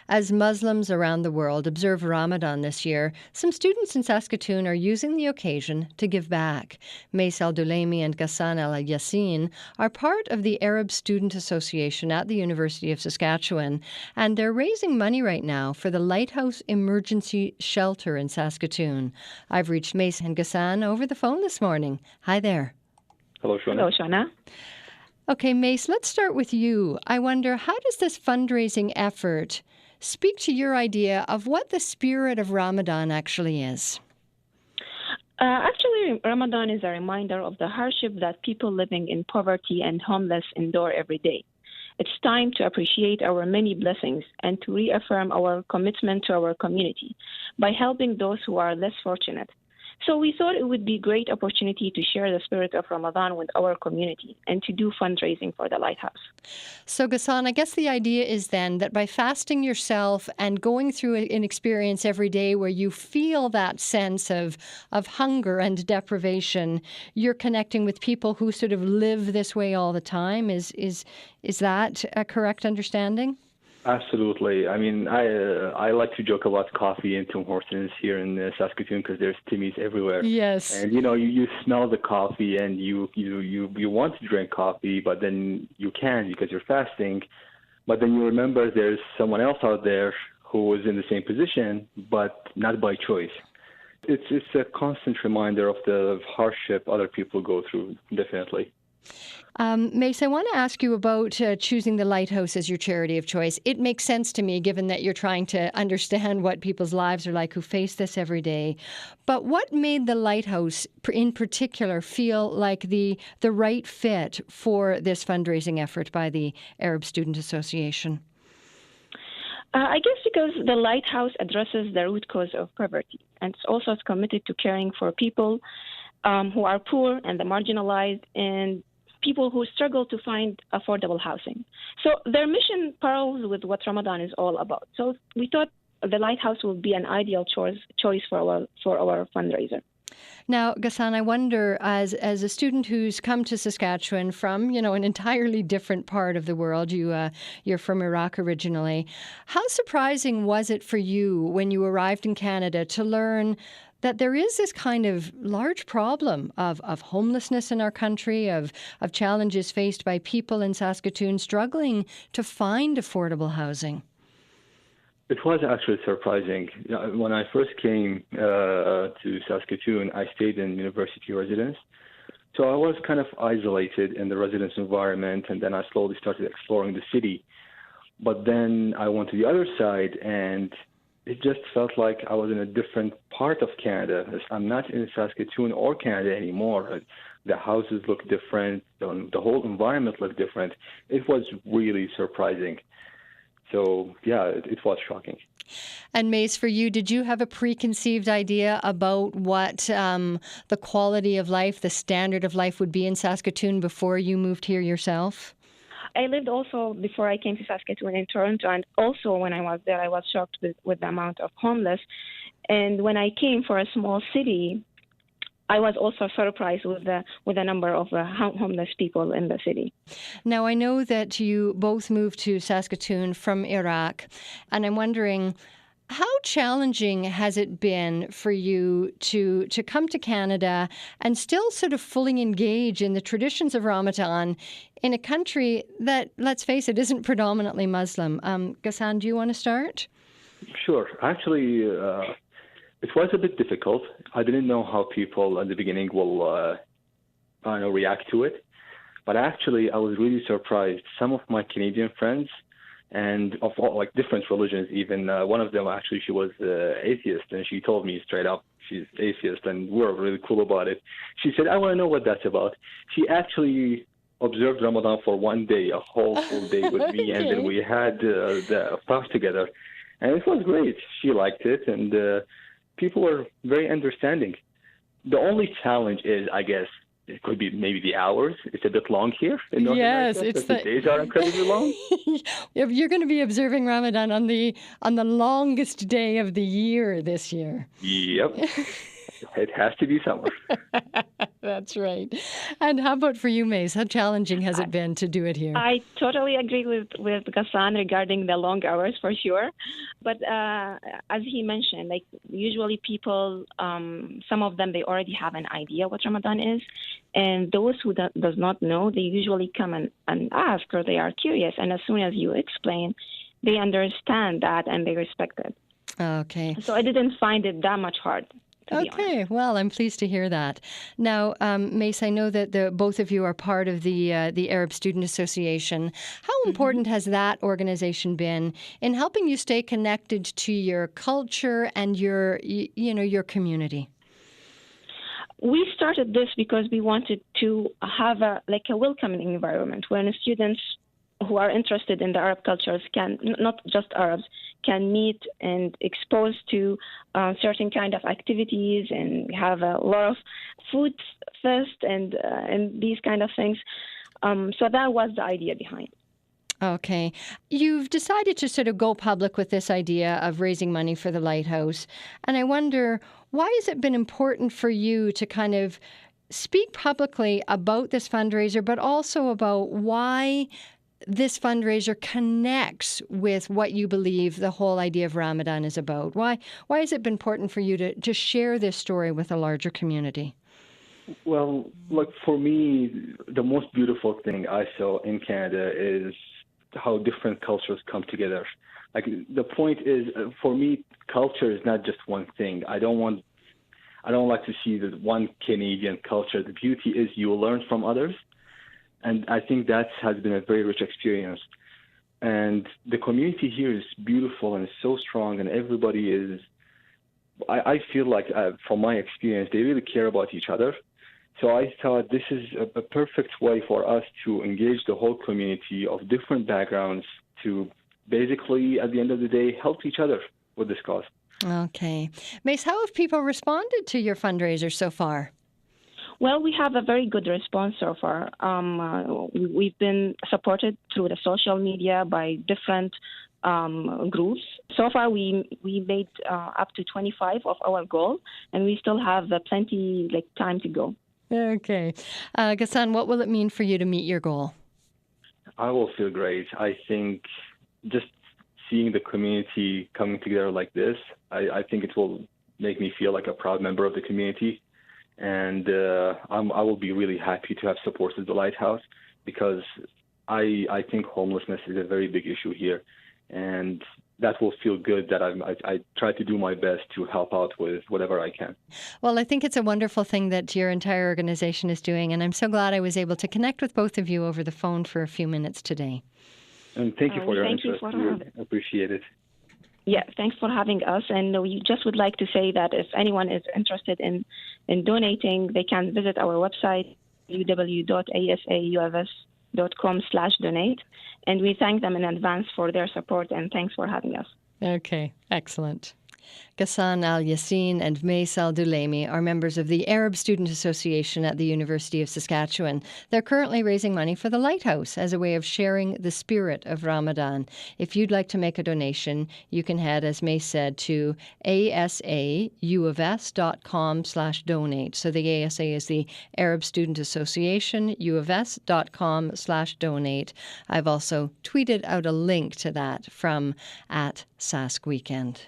As Muslims around the world observe Ramadan this year, some students in Saskatoon are using the occasion to give back. Mace Al-Dulaimi and Ghassan Al-Yassin are part of the Arab Student Association at the University of Saskatchewan, and they're raising money right now for the Lighthouse Emergency Shelter in Saskatoon. I've reached Mace and Ghassan over the phone this morning. Hi there. Hello, Shona. Hello, Shona. Okay, Mace, let's start with you. I wonder, how does this fundraising effort speak to your idea of what the spirit of Ramadan actually is? Actually, Ramadan is a reminder of the hardship that people living in poverty and homeless endure every day. It's time to appreciate our many blessings and to reaffirm our commitment to our community by helping those who are less fortunate. So we thought it would be a great opportunity to share the spirit of Ramadan with our community and to do fundraising for the Lighthouse. So, Ghassan, I guess the idea is then that by fasting yourself and going through an experience every day where you feel that sense of hunger and deprivation, you're connecting with people who sort of live this way all the time. Is that a correct understanding? Absolutely. I mean, I like to joke about coffee and Tim Hortons here in Saskatoon because there's Timmy's everywhere. Yes. And you smell the coffee and you want to drink coffee, but then you can't because you're fasting. But then you remember there's someone else out there who is in the same position, but not by choice. It's a constant reminder of the hardship other people go through, definitely. Mace, I want to ask you about choosing the Lighthouse as your charity of choice. It makes sense to me, given that you're trying to understand what people's lives are like who face this every day. But what made the Lighthouse, in particular, feel like the right fit for this fundraising effort by the Arab Student Association? I guess because the Lighthouse addresses the root cause of poverty, and it's also committed to caring for people who are poor and the marginalized and people who struggle to find affordable housing. So their mission parallels with what Ramadan is all about. So we thought the Lighthouse would be an ideal choice for our fundraiser. Now, Ghassan, I wonder, as a student who's come to Saskatchewan from, an entirely different part of the world, you're from Iraq originally, how surprising was it for you when you arrived in Canada to learn that there is this kind of large problem of homelessness in our country, of challenges faced by people in Saskatoon struggling to find affordable housing? It was actually surprising. When I first came to Saskatoon, I stayed in university residence. So I was kind of isolated in the residence environment, and then I slowly started exploring the city. But then I went to the other side, and it just felt like I was in a different part of Canada. I'm not in Saskatoon or Canada anymore. The houses look different. The whole environment looked different. It was really surprising. So, yeah, it was shocking. And Mace, for you, did you have a preconceived idea about what the quality of life, the standard of life would be in Saskatoon before you moved here yourself? I lived also, before I came to Saskatoon, in Toronto, and also when I was there, I was shocked with the amount of homeless. And when I came for a small city, I was also surprised with the number of homeless people in the city. Now, I know that you both moved to Saskatoon from Iraq, and I'm wondering, how challenging has it been for you to come to Canada and still sort of fully engage in the traditions of Ramadan in a country that, let's face it, isn't predominantly Muslim? Ghassan, do you want to start? Sure. Actually, it was a bit difficult. I didn't know how people at the beginning will react to it. But actually, I was really surprised. Some of my Canadian friends, and of all, different religions, even one of them, actually, she was atheist, and she told me straight up she's atheist, and we were really cool about it. She said, I want to know what that's about. She actually observed Ramadan for one day, a whole full day with me, and then we had the fast together. And it was great. She liked it, and people were very understanding. The only challenge is, I guess, it could be maybe the hours. It's a bit long here in North America. It's the days are incredibly long. You're going to be observing Ramadan on the longest day of the year this year. Yep. It has to be summer. That's right. And how about for you, Mace? How challenging has it been to do it here? I totally agree with Ghassan regarding the long hours for sure. But as he mentioned, like usually people, some of them, they already have an idea what Ramadan is. And those who does not know, they usually come and ask, or they are curious. And as soon as you explain, they understand that and they respect it. Okay. So I didn't find it that much hard. Okay, well, I'm pleased to hear that. Now, Mace, I know that both of you are part of the Arab Student Association. How important has that organization been in helping you stay connected to your culture and your community? We started this because we wanted to have a welcoming environment where students who are interested in the Arab cultures can, not just Arabs, can meet and exposed to certain kind of activities and have a lot of food fest and these kind of things. So that was the idea behind. Okay. You've decided to sort of go public with this idea of raising money for the Lighthouse. And I wonder, why has it been important for you to kind of speak publicly about this fundraiser, but also about why this fundraiser connects with what you believe the whole idea of Ramadan is about? Why has it been important for you to share this story with a larger community? Well, look, for me, the most beautiful thing I saw in Canada is how different cultures come together. Like, the point is, for me, culture is not just one thing. I don't like to see the one Canadian culture. The beauty is you learn from others. And I think that has been a very rich experience. And the community here is beautiful and so strong, and everybody is, I feel like, from my experience, they really care about each other. So I thought this is a perfect way for us to engage the whole community of different backgrounds to basically, at the end of the day, help each other with this cause. Okay. Mace, how have people responded to your fundraiser so far? Well, we have a very good response so far. We've been supported through the social media by different groups. So far, we made up to 25 of our goal, and we still have plenty time to go. Okay. Ghassan, what will it mean for you to meet your goal? I will feel great. I think just seeing the community coming together like this, I think it will make me feel like a proud member of the community. And I will be really happy to have supported the Lighthouse, because I think homelessness is a very big issue here. And that will feel good that I try to do my best to help out with whatever I can. Well, I think it's a wonderful thing that your entire organization is doing. And I'm so glad I was able to connect with both of you over the phone for a few minutes today. And thank you for your interest. We appreciate it. Yeah, thanks for having us. And we just would like to say that if anyone is interested in donating, they can visit our website, www.asaufs.com/donate. And we thank them in advance for their support, and thanks for having us. Okay, excellent. Ghassan Al-Yassin and Mace Al-Dulaimi are members of the Arab Student Association at the University of Saskatchewan. They're currently raising money for the Lighthouse as a way of sharing the spirit of Ramadan. If you'd like to make a donation, you can head, as Mace said, to asaufs.com/donate. So the ASA is the Arab Student Association, ufs.com/donate. I've also tweeted out a link to that from @SaskWeekend.